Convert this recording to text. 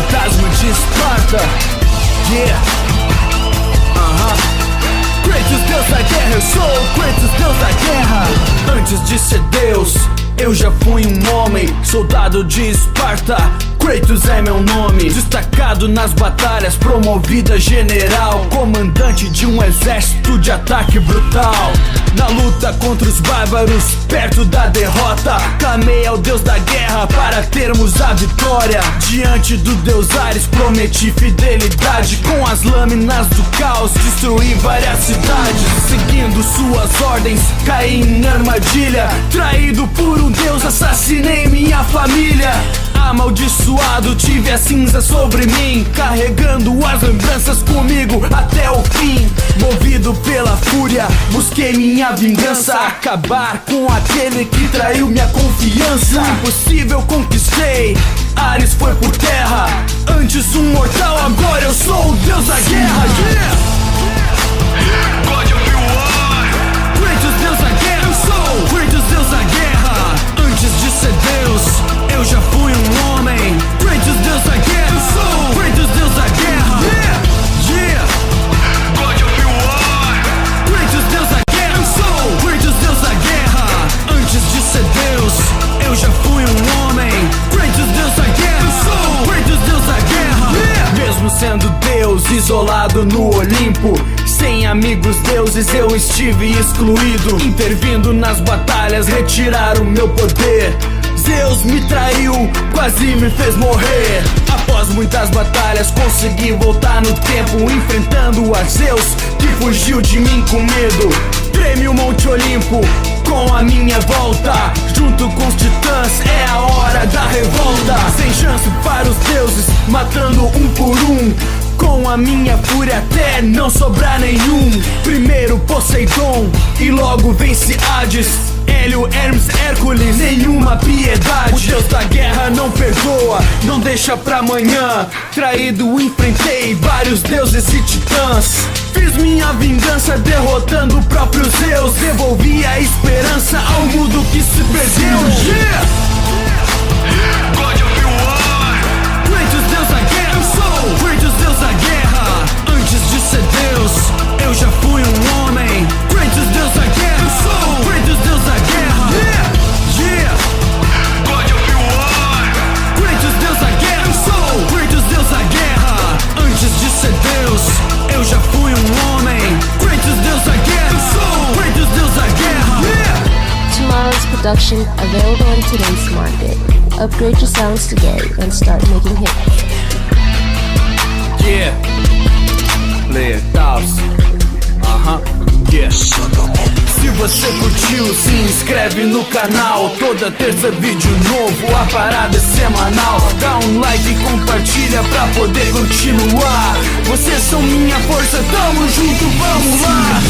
fantasma de Esparta. Yeah. Kratos, Deus da guerra, eu sou o Kratos, Deus da guerra. Antes de ser Deus, eu já fui um homem, soldado de Esparta. Kratos é meu nome, destacado nas batalhas, promovido a general, comandante de um exército de ataque brutal. Na luta contra os bárbaros, perto da derrota, clamei ao Deus da guerra para termos a vitória. Diante do Deus Ares prometi fidelidade, com as lâminas do caos destruí várias cidades. Seguindo suas ordens, caí em armadilha, traído por um Deus, assassinei minha família. Amaldiçoado, tive a cinza sobre mim, carregando as lembranças comigo até o fim. Movido pela fúria, busquei minha vingança, acabar com aquele que traiu minha confiança. O impossível conquistei, Ares foi por terra. Antes um mortal, agora eu sou o Deus da guerra. God of War. Kratos, Deus da guerra, eu sou Kratos, Deus da guerra. Antes de ser Deus, eu já fui um homem. Kratos, Deus da guerra, eu sou Kratos, Deus da guerra. Yeah. God of War. Kratos, Deus da guerra, eu sou Kratos, Deus da guerra. Antes de ser Deus, eu já fui um homem. Kratos, Deus da guerra, eu sou Kratos, Deus da guerra. Mesmo sendo Deus, isolado no Olimpo, sem amigos deuses eu estive excluído. Intervindo nas batalhas, retirar o meu poder. Zeus me traiu, quase me fez morrer. Após muitas batalhas consegui voltar no tempo, enfrentando a Zeus que fugiu de mim com medo. Treme o Monte Olimpo com a minha volta, junto com os titãs é a hora da revolta. Sem chance para os deuses, matando um por um, com a minha fúria até não sobrar nenhum. Primeiro Poseidon e logo vence Hades, Hélio, Hermes, Hércules, nenhuma piedade. O Deus da guerra não perdoa, não deixa pra amanhã. Traído enfrentei vários deuses e titãs. Fiz minha vingança derrotando o próprio Zeus. Devolvi a esperança ao mundo que se perdeu. Yeah! God of War. Kratos, Deus da guerra, eu sou Kratos, Deus da guerra. Antes de ser Deus, eu já fui um homem. Kratos, Deus da guerra, eu sou Kratos, Deus da guerra. Yeah! God of War. Kratos, Deus da guerra, eu sou Kratos, Deus da guerra. Antes de ser Deus, eu já fui um homem. Kratos, Deus da guerra, eu sou Kratos, Deus da guerra. Tomorrow's production available in today's market. Upgrade your sounds today and start making hits. Yeah. Player Taos. Yeah. Se você curtiu, se inscreve no canal. Toda terça vídeo novo, a parada é semanal. Dá um like e compartilha pra poder continuar. Vocês são minha força, tamo junto, vamos lá.